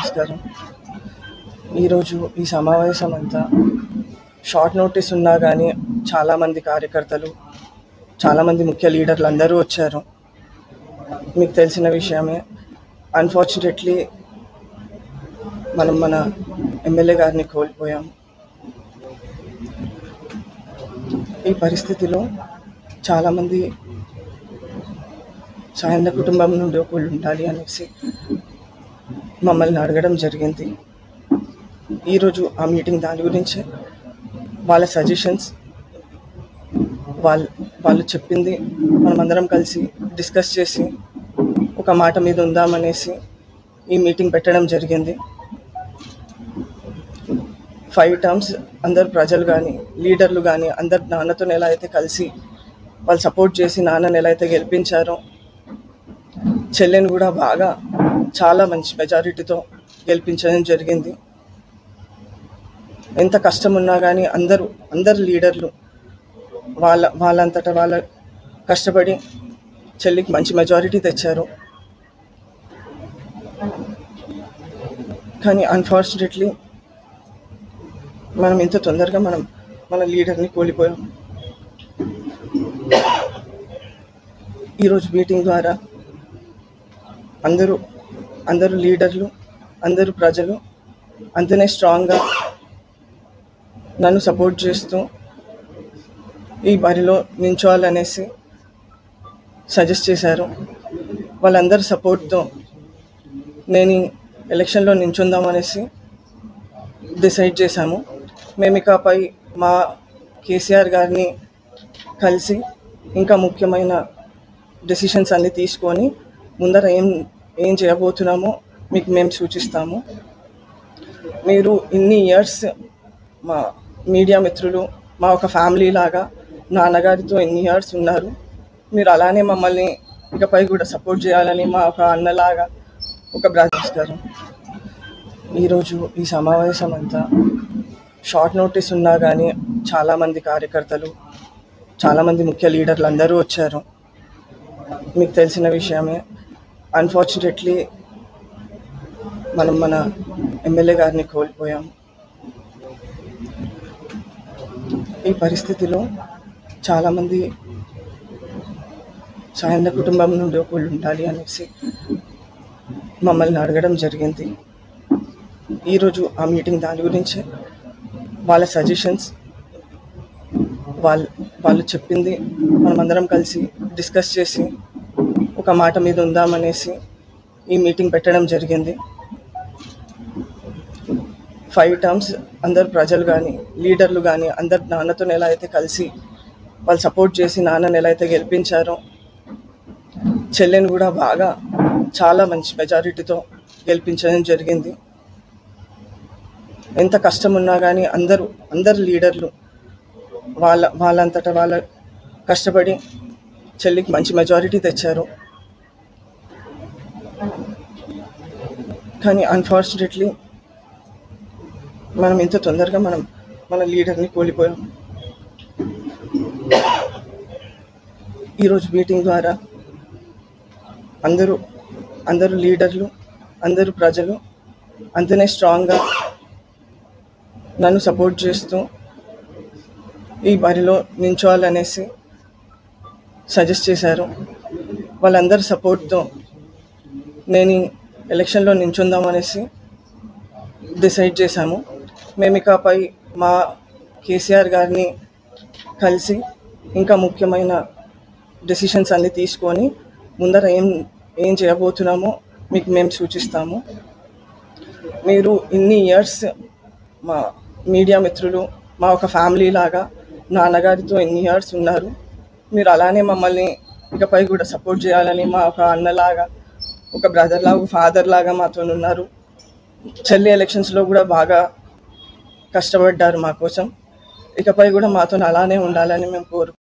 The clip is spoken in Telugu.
నమస్కారం. ఈరోజు ఈ సమావేశం అంతా షార్ట్ నోటీస్ ఉన్నా కానీ చాలామంది కార్యకర్తలు, చాలామంది ముఖ్య లీడర్లు అందరూ వచ్చారు. మీకు తెలిసిన విషయమే. అన్ఫార్చునేట్లీ మన ఎమ్మెల్యే గారిని కోల్పోయాం. ఈ పరిస్థితిలో చాలామంది సాయన్న కుటుంబం నుండి ఒకళ్ళు ఉండాలి అనేసి మమ్మల్ని అడగడం జరిగింది. ఈరోజు ఆ మీటింగ్ దాని గురించి వాళ్ళ సజెషన్స్, వాళ్ళు చెప్పింది మనమందరం కలిసి డిస్కస్ చేసి ఒక మాట మీద ఉందామనేసి ఈ మీటింగ్ పెట్టడం జరిగింది. 5 టర్మ్స్ అందరు ప్రజలు కానీ, లీడర్లు కానీ అందరు నాన్నతో ఎలా అయితే కలిసి వాళ్ళు సపోర్ట్ చేసి నాన్నని ఎలా అయితే గెలిపించారో, చెల్లెని కూడా బాగా చాలా మంచి మెజారిటీతో గెలిపించడం జరిగింది. ఎంత కష్టం ఉన్నా కానీ అందరు లీడర్లు వాళ్ళంతటా వాళ్ళ కష్టపడి చెల్లికి మంచి మెజారిటీ తెచ్చారు. కానీ అన్ఫార్చునేట్లీ మనం ఇంత తొందరగా మన లీడర్ని కోల్పోయాం. ఈరోజు మీటింగ్ ద్వారా అందరూ లీడర్లు, అందరూ ప్రజలు అంతనే స్ట్రాంగ్గా నన్ను సపోర్ట్ చేస్తూ ఈ బరిలో నించోవాలనేసి సజెస్ట్ చేశారు. వాళ్ళందరి సపోర్ట్తో నేను ఎలక్షన్లో నించుందామనేసి డిసైడ్ చేశాము. మేము ఇకపై మా కేసీఆర్ గారిని కలిసి ఇంకా ముఖ్యమైన డెసిషన్స్ అన్నీ తీసుకొని ముందర ఏం చేయబోతున్నామో మీకు మేము సూచిస్తాము. మీరు ఇన్ని ఇయర్స్ మా మీడియా మిత్రులు, మా ఒక ఫ్యామిలీ లాగా నాన్నగారితో ఎన్ని ఇయర్స్ ఉన్నారు. మీరు అలానే మమ్మల్ని ఇకపై కూడా సపోర్ట్ చేయాలని మా ఒక అన్నలాగా, ఒక బ్రదర్స్ గారు. ఈరోజు ఈ సమావేశం అంతా షార్ట్ నోటీస్ ఉన్నా కానీ చాలామంది కార్యకర్తలు, చాలామంది ముఖ్య లీడర్లు అందరూ వచ్చారు. మీకు తెలిసిన విషయమే. అన్ఫార్చునేట్లీ మన ఎమ్మెల్యే గారిని కోల్పోయాం. ఈ పరిస్థితిలో చాలామంది సాయన్న కుటుంబం నుండి ఒకళ్ళు ఉండాలి అనేసి మమ్మల్ని అడగడం జరిగింది. ఈరోజు ఆ మీటింగ్ దాని గురించి వాళ్ళ సజెషన్స్, వాళ్ళు చెప్పింది మనమందరం కలిసి డిస్కస్ చేసి ఒక మాట మీద ఉందామనేసి ఈ మీటింగ్ పెట్టడం జరిగింది. 5 టర్మ్స్ అందరు ప్రజలు కానీ, లీడర్లు కానీ అందరు నాన్నతో ఎలా అయితే కలిసి వాళ్ళు సపోర్ట్ చేసి నాన్నని ఎలా అయితే గెలిపించారో, చెల్లెని కూడా బాగా చాలా మంచి మెజారిటీతో గెలిపించడం జరిగింది. ఎంత కష్టం ఉన్నా కానీ అందరు లీడర్లు వాళ్ళంతటా వాళ్ళ కష్టపడి చెల్లికి మంచి మెజారిటీ తెచ్చారు. కానీ అన్ఫార్చునేట్లీ మనం ఇంత తొందరగా మన లీడర్ని కోల్పోయాం. ఈరోజు మీటింగ్ ద్వారా అందరూ లీడర్లు, అందరూ ప్రజలు అంతనే స్ట్రాంగ్గా నన్ను సపోర్ట్ చేస్తూ ఈ బరిలో నించోవాలనేసి సజెస్ట్ చేశారు. వాళ్ళందరి సపోర్ట్తో నేను ఎలక్షన్లో నించుందామనేసి డిసైడ్ చేశాము. మేము ఇకపై మా కేసీఆర్ గారిని కలిసి ఇంకా ముఖ్యమైన డెసిషన్స్ అన్నీ తీసుకొని ముందర ఏం చేయబోతున్నామో మీకు మేము సూచిస్తాము. మీరు ఇన్ని ఇయర్స్ మా మీడియా మిత్రులు, మా ఒక ఫ్యామిలీ లాగా నాన్నగారితో ఎన్ని ఇయర్స్ ఉన్నారు. మీరు అలానే మమ్మల్ని ఇకపై కూడా సపోర్ట్ చేయాలని మా ఒక అన్నలాగా, ఒక బ్రదర్ లాగా, ఒక ఫాదర్ లాగా మాతో ఉన్నారు. చెల్లి ఎలక్షన్స్లో కూడా బాగా కష్టపడ్డారు మా కోసం. ఇకపై కూడా మాతో అలానే ఉండాలని మేము కోరుకుంటున్నాం.